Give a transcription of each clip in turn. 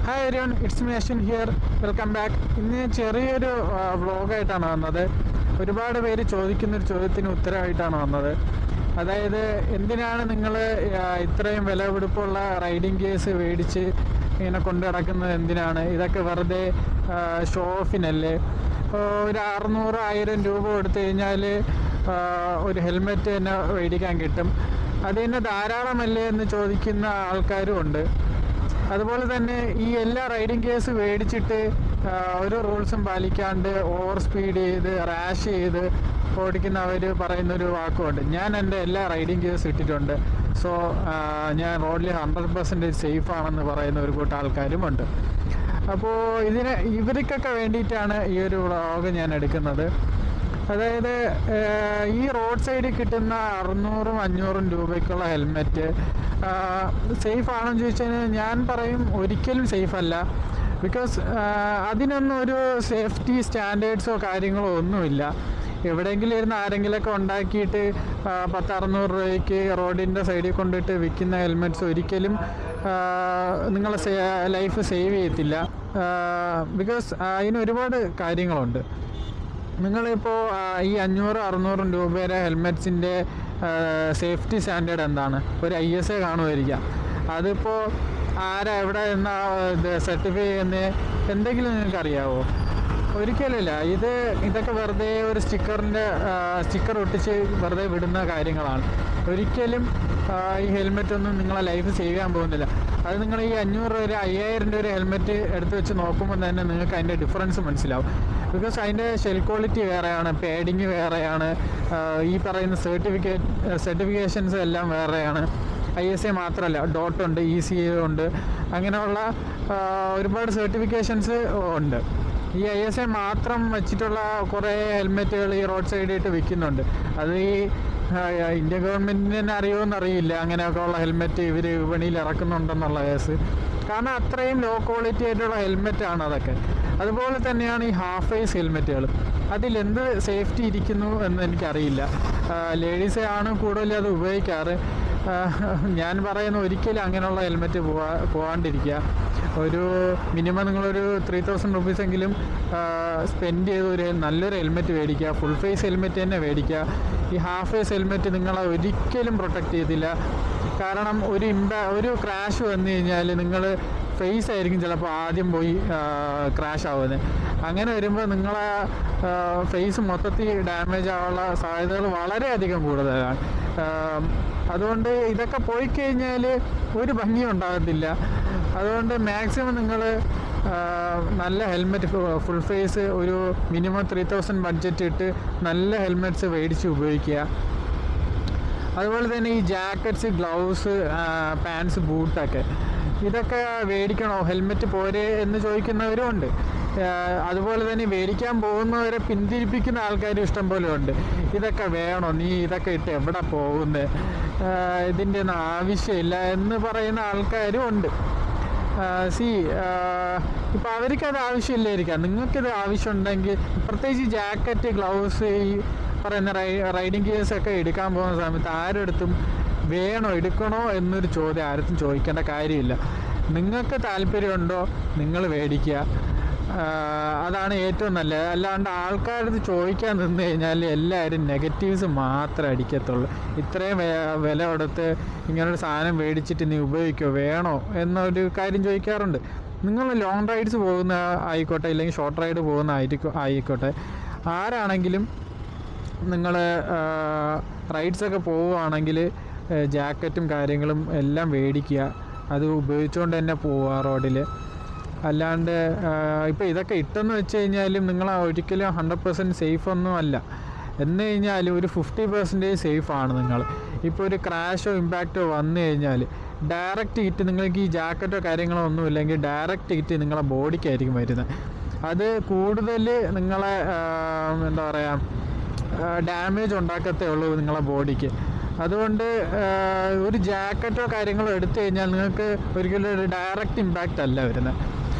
Hi everyone, it's me Ashwin here. Welcome back. ഇന്ന് ചെറിയൊരു വ്ളോഗായിട്ടാണ് വന്നത്. ഒരുപാട് പേര് ചോദിക്കുന്നൊരു ചോദ്യത്തിന് ഉത്തരമായിട്ടാണ് വന്നത്. അതായത്, എന്തിനാണ് നിങ്ങൾ ഇത്രയും വിലപിടിപ്പുള്ള റൈഡിങ് കേസ് മേടിച്ച് ഇങ്ങനെ കൊണ്ടു നടക്കുന്നത്? എന്തിനാണ് ഇതൊക്കെ? വെറുതെ ഷോ ഓഫിനല്ലേ? ഒരു 600-1000 രൂപ കൊടുത്തു കഴിഞ്ഞാൽ ഒരു ഹെൽമെറ്റ് തന്നെ മേടിക്കാൻ കിട്ടും. അത് തന്നെ ധാരാളമല്ലേ എന്ന് ചോദിക്കുന്ന ആൾക്കാരും ഉണ്ട്. അതുപോലെ തന്നെ ഈ എല്ലാ റൈഡിങ് കേസ് മേടിച്ചിട്ട് ഒരു റൂൾസും പാലിക്കാണ്ട് ഓവർ സ്പീഡ് ചെയ്ത് റാഷ് ചെയ്ത് ഓടിക്കുന്നവർ പറയുന്നൊരു വാക്കുമുണ്ട്. ഞാൻ എൻ്റെ എല്ലാ റൈഡിങ് കേസ് ഇട്ടിട്ടുണ്ട്, സോ ഞാൻ റോഡിൽ 100% സേഫ് ആണെന്ന് പറയുന്ന ഒരു കൂട്ടം ആൾക്കാരുമുണ്ട്. അപ്പോൾ ഇവർക്കൊക്കെ വേണ്ടിയിട്ടാണ് ഈ ഒരു വ്ളോഗ് ഞാൻ എടുക്കുന്നത്. അതായത്, ഈ റോഡ് സൈഡിൽ കിട്ടുന്ന 600-500 രൂപയ്ക്കുള്ള ഹെൽമെറ്റ് സേഫ് ആണെന്ന് ചോദിച്ചു കഴിഞ്ഞാൽ ഞാൻ പറയും ഒരിക്കലും സേഫ് അല്ല. ബിക്കോസ് അതിനൊന്നും ഒരു സേഫ്റ്റി സ്റ്റാൻഡേർഡ്സോ കാര്യങ്ങളോ ഒന്നുമില്ല. എവിടെയെങ്കിലും ഇരുന്ന് ആരെങ്കിലുമൊക്കെ ഉണ്ടാക്കിയിട്ട് 100-600 രൂപയ്ക്ക് റോഡിൻ്റെ സൈഡിൽ കൊണ്ടിട്ട് വിൽക്കുന്ന ഹെൽമെറ്റ്സ് ഒരിക്കലും നിങ്ങളെ ലൈഫ് സേവ് ചെയ്യത്തില്ല. ബിക്കോസ് അതിന് ഒരുപാട് കാര്യങ്ങളുണ്ട്. നിങ്ങളിപ്പോൾ ഈ 500-600 രൂപയുടെ ഹെൽമെറ്റ്സിൻ്റെ സേഫ്റ്റി സ്റ്റാൻഡേർഡ് എന്താണ്? ഒരു ISA കാണുമായിരിക്കാം. അതിപ്പോൾ എവിടെ എന്നാ സർട്ടിഫൈ ചെയ്യുന്നത് എന്തെങ്കിലും നിങ്ങൾക്കറിയാവോ? ഒരിക്കലില്ല. ഇതൊക്കെ വെറുതെ ഒരു സ്റ്റിക്കർ ഒട്ടിച്ച് വെറുതെ വിടുന്ന കാര്യങ്ങളാണ്. ഒരിക്കലും ഈ ഹെൽമെറ്റൊന്നും നിങ്ങളെ ലൈഫ് സേവ് ചെയ്യാൻ പോകുന്നില്ല. അത് നിങ്ങൾ ഈ 500 രൂപ 5000 രൂപ ഒരു എടുത്ത് വെച്ച് നോക്കുമ്പോൾ തന്നെ നിങ്ങൾക്ക് അതിൻ്റെ ഡിഫറൻസ് മനസ്സിലാവും. ബിക്കോസ് അതിൻ്റെ ഷെൽ ക്വാളിറ്റി വേറെയാണ്, പാഡിങ് വേറെയാണ്, ഈ പറയുന്ന സർട്ടിഫിക്കേഷൻസ് എല്ലാം വേറെയാണ്. ISA മാത്രമല്ല, DOT ഉണ്ട്, ECA ഉണ്ട്, അങ്ങനെയുള്ള ഒരുപാട് സർട്ടിഫിക്കേഷൻസ് ഉണ്ട്. ഈ ISA മാത്രം വെച്ചിട്ടുള്ള കുറേ ഹെൽമെറ്റുകൾ ഈ റോഡ് സൈഡിലിട്ട് വിൽക്കുന്നുണ്ട്. അത് ഈ ഇന്ത്യ ഗവൺമെൻറ്റിന് തന്നെ അറിയുമെന്നറിയില്ല അങ്ങനെയൊക്കെ ഉള്ള ഹെൽമെറ്റ് ഇവർ വിപണിയിൽ ഇറക്കുന്നുണ്ടെന്നുള്ള കേസ്. കാരണം അത്രയും ലോ ക്വാളിറ്റി ആയിട്ടുള്ള ഹെൽമെറ്റാണ് അതൊക്കെ. അതുപോലെ തന്നെയാണ് ഈ ഹാഫ് ഫേസ് ഹെൽമെറ്റുകൾ. അതിലെന്ത് സേഫ്റ്റി ഇരിക്കുന്നു എന്ന് എനിക്കറിയില്ല. ലേഡീസ് ആണ് കൂടുതലും അത് ഉപയോഗിക്കാറ്. ഞാൻ പറയുന്ന ഒരിക്കലും അങ്ങനെയുള്ള ഹെൽമെറ്റ് പോകാണ്ടിരിക്കുക. ഒരു മിനിമം നിങ്ങളൊരു 3000 രൂപീസെങ്കിലും സ്പെൻഡ് ചെയ്ത് ഒരു നല്ലൊരു ഹെൽമെറ്റ് മേടിക്കുക. ഫുൾ ഫേസ് ഹെൽമെറ്റ് തന്നെ മേടിക്കുക. ഈ ഹാഫ് ഫേസ് ഹെൽമെറ്റ് നിങ്ങളെ ഒരിക്കലും പ്രൊട്ടക്റ്റ് ചെയ്തില്ല. കാരണം ഒരു ക്രാഷ് വന്നു കഴിഞ്ഞാൽ നിങ്ങൾ ഫേസ് ആയിരിക്കും ചിലപ്പോൾ ആദ്യം പോയി ക്രാഷ് ആവുന്നത്. അങ്ങനെ വരുമ്പോൾ നിങ്ങളെ ഫേസ് മൊത്തത്തിൽ ഡാമേജ് ആവാനുള്ള സാധ്യതകൾ വളരെയധികം കൂടുതലാണ്. അതുകൊണ്ട് ഇതൊക്കെ പോയി കഴിഞ്ഞാൽ ഒരു ഭംഗിയും ഉണ്ടാകത്തില്ല. അതുകൊണ്ട് മാക്സിമം നിങ്ങൾ നല്ല ഹെൽമെറ്റ് ഫുൾ ഫേസ് ഒരു മിനിമം 3000 ബഡ്ജറ്റ് ഇട്ട് നല്ല ഹെൽമെറ്റ്സ് മേടിച്ച് ഉപയോഗിക്കുക. അതുപോലെ തന്നെ ഈ ജാക്കറ്റ്സ്, ഗ്ലൗസ്, പാൻസ്, ബൂട്ടൊക്കെ ഇതൊക്കെ മേടിക്കണോ? ഹെൽമെറ്റ് പോരെ എന്ന് ചോദിക്കുന്നവരും ഉണ്ട്. അതുപോലെ തന്നെ മേടിക്കാൻ പോകുന്നവരെ പിന്തിരിപ്പിക്കുന്ന ആൾക്കാരും ഇഷ്ടം പോലെ ഉണ്ട്. ഇതൊക്കെ വേണോ? നീ ഇതൊക്കെ ഇട്ട് എവിടെ പോകുന്നത്? ഇതിൻ്റെ ഒന്നും ആവശ്യമില്ല എന്ന് പറയുന്ന ആൾക്കാരും ഉണ്ട്. ഇപ്പോൾ അവർക്കത് ആവശ്യമില്ലായിരിക്കാം. നിങ്ങൾക്കിത് ആവശ്യമുണ്ടെങ്കിൽ, പ്രത്യേകിച്ച് ജാക്കറ്റ്, ഗ്ലൗസ്, ഈ പറയുന്ന റൈഡിങ് ഗിയേഴ്സൊക്കെ എടുക്കാൻ പോകുന്ന സമയത്ത് ആരെടുത്തും വേണോ, എടുക്കണോ എന്നൊരു ചോദ്യം ആരും ചോദിക്കേണ്ട കാര്യമില്ല. നിങ്ങൾക്ക് താല്പര്യമുണ്ടോ നിങ്ങൾ മേടിക്കുക. അതാണ് ഏറ്റവും നല്ലത്. അല്ലാണ്ട് ആൾക്കാരത് ചോദിക്കാൻ നിന്ന് കഴിഞ്ഞാൽ എല്ലാവരും നെഗറ്റീവ്സ് മാത്രമേ അടിക്കത്തുള്ളൂ. ഇത്രയും വില കൊടുത്ത് ഇങ്ങനൊരു സാധനം മേടിച്ചിട്ട് നീ ഉപയോഗിക്കുമോ, വേണോ എന്നൊരു കാര്യം ചോദിക്കാറുണ്ട്. നിങ്ങൾ ലോങ് റൈഡ്സ് പോകുന്ന ആയിക്കോട്ടെ, ഇല്ലെങ്കിൽ ഷോർട്ട് റൈഡ് പോകുന്ന ആയിക്കോട്ടെ, ആരാണെങ്കിലും നിങ്ങൾ റൈഡ്സൊക്കെ പോവുകയാണെങ്കിൽ ജാക്കറ്റും കാര്യങ്ങളും എല്ലാം മേടിക്കുക. അത് ഉപയോഗിച്ചുകൊണ്ട് തന്നെ പോവുക റോഡിൽ. അല്ലാണ്ട് ഇപ്പോൾ ഇതൊക്കെ ഇട്ടെന്ന് വെച്ച് കഴിഞ്ഞാലും നിങ്ങൾ ഒരിക്കലും 100% സേഫ് ഒന്നും അല്ല. എന്ന് കഴിഞ്ഞാൽ ഒരു 50% സേഫാണ് നിങ്ങൾ. ഇപ്പോൾ ഒരു ക്രാഷോ ഇമ്പാക്റ്റോ വന്നു കഴിഞ്ഞാൽ ഡയറക്റ്റ് ഹിറ്റ്, നിങ്ങൾക്ക് ഈ ജാക്കറ്റോ കാര്യങ്ങളോ ഒന്നും ഇല്ലെങ്കിൽ ഡയറക്റ്റ് ഹിറ്റ് നിങ്ങളെ ബോഡിക്കായിരിക്കും വരുന്നത്. അത് കൂടുതൽ നിങ്ങളെ എന്താ പറയുക, ഡാമേജ് ഉണ്ടാക്കത്തേ ഉള്ളൂ നിങ്ങളെ ബോഡിക്ക്. അതുകൊണ്ട് ഒരു ജാക്കറ്റോ കാര്യങ്ങളോ എടുത്തു കഴിഞ്ഞാൽ നിങ്ങൾക്ക് ഒരിക്കലും ഒരു ഡയറക്റ്റ് ഇമ്പാക്റ്റ് അല്ല വരുന്നത്.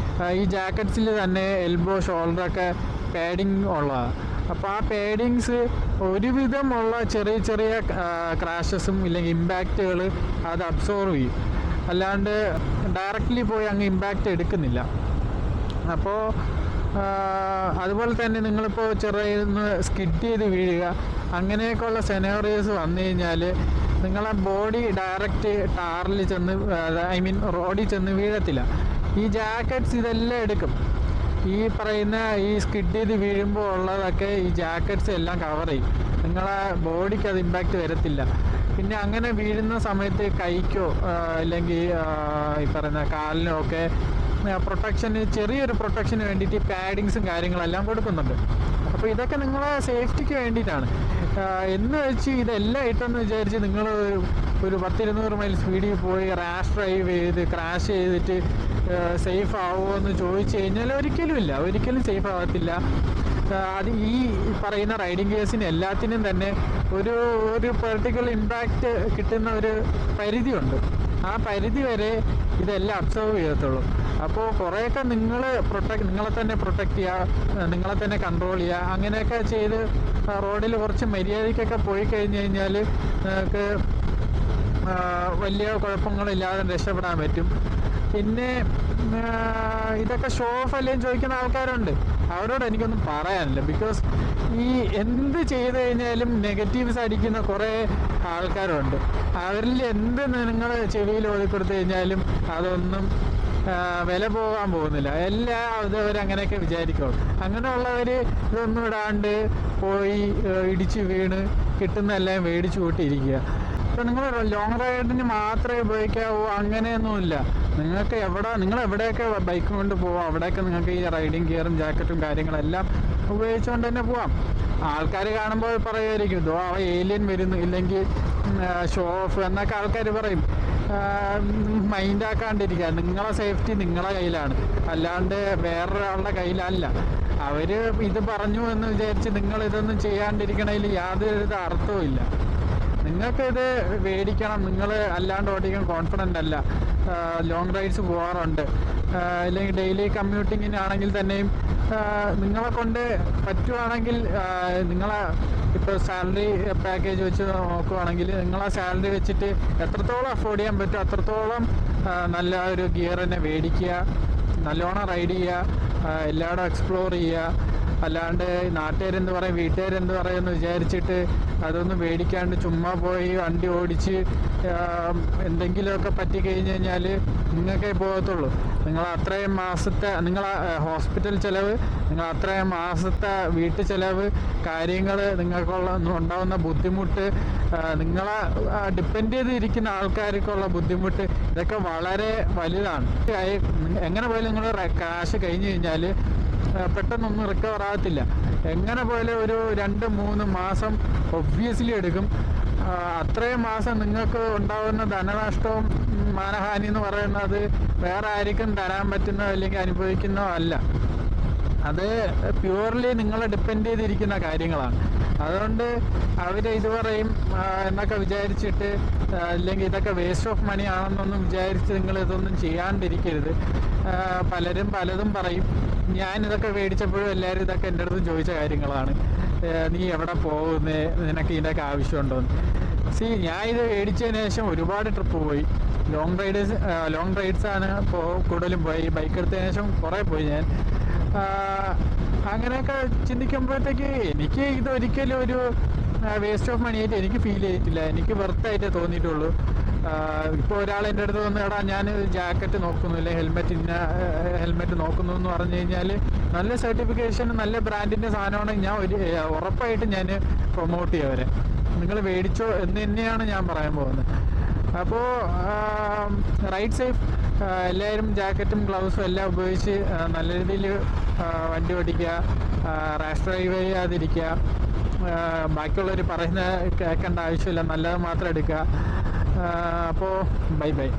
ഈ ജാക്കറ്റ്സിൽ തന്നെ എൽബോ, ഷോൾഡറൊക്കെ പാഡിങ് ഉള്ളതാണ്. അപ്പോൾ ആ പാഡിങ്സ് ഒരുവിധമുള്ള ചെറിയ ക്രാഷസും ഇല്ലെങ്കിൽ ഇമ്പാക്റ്റുകൾ അത് അബ്സോർവ് ചെയ്യും. അല്ലാണ്ട് ഡയറക്റ്റ്ലി പോയി അങ്ങ് ഇമ്പാക്റ്റ് എടുക്കുന്നില്ല. അപ്പോൾ അതുപോലെ തന്നെ നിങ്ങളിപ്പോൾ ചെറിയൊന്ന് സ്കിഡ് ചെയ്ത് വീഴുക, അങ്ങനെയൊക്കെയുള്ള സെനേറിയോസ് വന്നു കഴിഞ്ഞാൽ നിങ്ങളെ ബോഡി ഡയറക്റ്റ് ടാറിൽ ചെന്ന് റോഡിൽ ചെന്ന് വീഴത്തില്ല. ഈ ജാക്കറ്റ്സ് ഇതെല്ലാം എടുക്കും. ഈ പറയുന്ന ഈ സ്കിഡ് ചെയ്ത് വീഴുമ്പോൾ ഉള്ളതൊക്കെ ഈ ജാക്കറ്റ്സ് എല്ലാം കവർ ചെയ്യും. നിങ്ങളെ ബോഡിക്ക് അത് ഇമ്പാക്റ്റ് വരത്തില്ല. പിന്നെ അങ്ങനെ വീഴുന്ന സമയത്ത് കൈക്കോ അല്ലെങ്കിൽ ഈ പറയുന്ന കാലിനോ ഒക്കെ പ്രൊട്ടക്ഷന്, ചെറിയൊരു പ്രൊട്ടക്ഷന് വേണ്ടിയിട്ട് പാഡിങ്സും കാര്യങ്ങളെല്ലാം കൊടുക്കുന്നുണ്ട്. അപ്പോൾ ഇതൊക്കെ നിങ്ങളെ സേഫ്റ്റിക്ക് വേണ്ടിയിട്ടാണ്. എന്ന് വെച്ച് ഇതെല്ലാം ഇട്ടെന്ന് വിചാരിച്ച് നിങ്ങൾ ഒരു 100-200 മൈൽ സ്പീഡിൽ പോയി റാഷ് ഡ്രൈവ് ചെയ്ത് ക്രാഷ് ചെയ്തിട്ട് സേഫ് ആവുമോ എന്ന് ചോദിച്ചു കഴിഞ്ഞാൽ ഒരിക്കലും സേഫ് ആവത്തില്ല. അത് ഈ പറയുന്ന റൈഡിങ് ഗിയേഴ്സിന് എല്ലാത്തിനും തന്നെ ഒരു പെർട്ടിക്കുലർ ഇമ്പാക്റ്റ് കിട്ടുന്ന ഒരു പരിധിയുണ്ട്. ആ പരിധി വരെ ഇതെല്ലാം അബ്സർവ് ചെയ്യത്തുള്ളൂ. അപ്പോൾ കുറേയൊക്കെ നിങ്ങളെ തന്നെ പ്രൊട്ടക്റ്റ് ചെയ്യുക, നിങ്ങളെ തന്നെ കൺട്രോൾ ചെയ്യുക, അങ്ങനെയൊക്കെ ചെയ്ത് റോഡിൽ കുറച്ച് മര്യാദയ്ക്കൊക്കെ പോയി കഴിഞ്ഞ് കഴിഞ്ഞാൽ നിങ്ങൾക്ക് വലിയ കുഴപ്പങ്ങളില്ലാതെ രക്ഷപ്പെടാൻ പറ്റും. പിന്നെ ഇതൊക്കെ ഷോ ഓഫ് അല്ലേന്ന് ചോദിക്കുന്ന ആൾക്കാരുണ്ട്. അവരോട് എനിക്കൊന്നും പറയാനില്ല. ബിക്കോസ് ഈ എന്ത് ചെയ്ത് കഴിഞ്ഞാലും നെഗറ്റീവ്സ് അടിക്കുന്ന കുറേ ആൾക്കാരുണ്ട്. അവരിൽ എന്ത് നിങ്ങൾ ചെവിയിൽ ഓതിക്കൊടുത്തു കഴിഞ്ഞാലും അതൊന്നും വില പോകാൻ പോകുന്നില്ല. അവർ അങ്ങനെയൊക്കെ വിചാരിക്കുള്ളൂ. അങ്ങനെയുള്ളവർ ഇതൊന്നും ഇടാണ്ട് പോയി ഇടിച്ച് വീണ് കിട്ടുന്നതെല്ലാം മേടിച്ചു കൂട്ടിയിരിക്കുക. ഇപ്പോൾ നിങ്ങൾ ലോങ് റൈഡിന് മാത്രമേ ഉപയോഗിക്കാവൂ അങ്ങനെയൊന്നുമില്ല. നിങ്ങൾ എവിടെയൊക്കെ ബൈക്ക് കൊണ്ട് പോവാം അവിടെയൊക്കെ നിങ്ങൾക്ക് ഈ റൈഡിങ് ഗിയറും ജാക്കറ്റും കാര്യങ്ങളെല്ലാം ഉപയോഗിച്ചുകൊണ്ട് തന്നെ പോവാം. ആൾക്കാർ കാണുമ്പോൾ പറയുമായിരിക്കും ഇതോ അവ ഏലിയൻ വരുന്നു, ഇല്ലെങ്കിൽ ഷോ ഓഫ് എന്നൊക്കെ ആൾക്കാർ പറയും. മൈൻഡാക്കാണ്ടിരിക്കുക. നിങ്ങളെ സേഫ്റ്റി നിങ്ങളെ കയ്യിലാണ്, അല്ലാണ്ട് വേറൊരാളുടെ കയ്യിലല്ല. അവർ ഇത് പറഞ്ഞു എന്ന് വിചാരിച്ച് നിങ്ങളിതൊന്നും ചെയ്യാണ്ടിരിക്കണതിൽ യാതൊരു അർത്ഥവും ഇല്ല. നിങ്ങൾക്കിത് മേടിക്കണം. നിങ്ങൾ അല്ലാണ്ട് ഓടിക്കാൻ കോൺഫിഡൻ്റ് അല്ല. ലോങ് റൈഡ്സ് പോകാറുണ്ട്, അല്ലെങ്കിൽ ഡെയിലി കമ്മ്യൂട്ടിങ്ങിനാണെങ്കിൽ തന്നെയും നിങ്ങളെ കൊണ്ട് പറ്റുവാണെങ്കിൽ നിങ്ങളെ ഇപ്പോൾ സാലറി പാക്കേജ് വെച്ച് നോക്കുവാണെങ്കിൽ നിങ്ങളെ സാലറി വെച്ചിട്ട് എത്രത്തോളം അഫോർഡ് ചെയ്യാൻ പറ്റും അത്രത്തോളം നല്ല ഒരു ഗിയർ തന്നെ മേടിക്കുക, നല്ലോണം റൈഡ് ചെയ്യുക, എല്ലായിടും എക്സ്പ്ലോർ ചെയ്യുക. അല്ലാണ്ട് നാട്ടുകാരെന്ത് പറയും വീട്ടുകാരെന്ത് പറയുമെന്ന് വിചാരിച്ചിട്ട് അതൊന്നും മേടിക്കാണ്ട് ചുമ്മാ പോയി വണ്ടി ഓടിച്ച് എന്തെങ്കിലുമൊക്കെ പറ്റിക്കഴിഞ്ഞ് കഴിഞ്ഞാൽ നിങ്ങൾക്കേ പോകത്തുള്ളൂ. അത്രയും മാസത്തെ ഹോസ്പിറ്റൽ ചിലവ്, അത്രയും മാസത്തെ വീട്ടു ചിലവ്, കാര്യങ്ങൾ, ഉണ്ടാകുന്ന ബുദ്ധിമുട്ട്, നിങ്ങളെ ഡിപ്പെൻഡ് ചെയ്തിരിക്കുന്ന ആൾക്കാർക്കുള്ള ബുദ്ധിമുട്ട്, ഇതൊക്കെ വളരെ വലുതാണ്. എങ്ങനെ പോയാലും നിങ്ങൾ കാശ് കഴിഞ്ഞ് കഴിഞ്ഞാൽ പെട്ടെന്നൊന്നും റിക്കവർ ആകത്തില്ല. എങ്ങനെ പോയാലും ഒരു 2-3 മാസം ഒബ്വിയസ്ലി എടുക്കും. അത്രയും മാസം നിങ്ങൾക്ക് ഉണ്ടാകുന്ന ധനനഷ്ടവും മാനഹാനി എന്ന് പറയുന്നത് വേറെ ആർക്കും തരാൻ പറ്റുന്നോ അല്ലെങ്കിൽ അനുഭവിക്കുന്നോ അല്ല. അത് പ്യൂർലി നിങ്ങളെ ഡിപ്പെൻഡ് ചെയ്തിരിക്കുന്ന കാര്യങ്ങളാണ്. അതുകൊണ്ട് അവർ ഇത് പറയും എന്നൊക്കെ വിചാരിച്ചിട്ട്, അല്ലെങ്കിൽ ഇതൊക്കെ വേസ്റ്റ് ഓഫ് മണി ആണെന്നൊന്നും വിചാരിച്ച് നിങ്ങൾ ഇതൊന്നും ചെയ്യാണ്ടിരിക്കരുത്. പലരും പലതും പറയും. ഞാനിതൊക്കെ മേടിച്ചപ്പോഴും എല്ലാവരും ഇതൊക്കെ എൻ്റെ അടുത്ത് ചോദിച്ച കാര്യങ്ങളാണ്. നീ എവിടെ പോകുന്നേ, നിനക്ക് ഇതിൻ്റെയൊക്കെ ആവശ്യമുണ്ടോയെന്ന്. ഞാൻ ഇത് മേടിച്ചതിന് ശേഷം ഒരുപാട് ട്രിപ്പ് പോയി. ലോങ് റൈഡ്സാണ് കൂടുതലും പോയി. ബൈക്ക് എടുത്തതിന് ശേഷം കുറേ പോയി ഞാൻ. അങ്ങനെയൊക്കെ ചിന്തിക്കുമ്പോഴത്തേക്ക് എനിക്ക് ഇതൊരിക്കലും ഒരു വേസ്റ്റ് ഓഫ് മണി ആയിട്ട് എനിക്ക് ഫീൽ ചെയ്തിട്ടില്ല. എനിക്ക് വെർത്തായിട്ടേ തോന്നിയിട്ടുള്ളൂ. ഇപ്പോൾ ഒരാൾ എൻ്റെ അടുത്ത് വന്ന് എടാ ഞാൻ ജാക്കറ്റ് നോക്കുന്നു, അല്ലെ ഹെൽമെറ്റ് നോക്കുന്നു എന്ന് പറഞ്ഞു കഴിഞ്ഞാൽ നല്ല സർട്ടിഫിക്കേഷൻ നല്ല ബ്രാൻഡിൻ്റെ സാധനമാണെങ്കിൽ ഞാൻ ഉറപ്പായിട്ട് ഞാൻ പ്രൊമോട്ട് ചെയ്യും അവരെ. നിങ്ങൾ മേടിച്ചോ എന്ന് തന്നെയാണ് ഞാൻ പറയാൻ പോകുന്നത്. അപ്പോൾ റൈഡ് സേഫ്, എല്ലാവരും ജാക്കറ്റും ഗ്ലൗസും എല്ലാം ഉപയോഗിച്ച് നല്ല രീതിയിൽ വണ്ടി ഓടിക്കുക, റാഷ് ഡ്രൈവ് ചെയ്യാതിരിക്കുക. ബാക്കിയുള്ളവർ പറയുന്ന കേൾക്കേണ്ട ആവശ്യമില്ല, നല്ലത് മാത്രം എടുക്കുക. അപ്പോൾ ബൈ.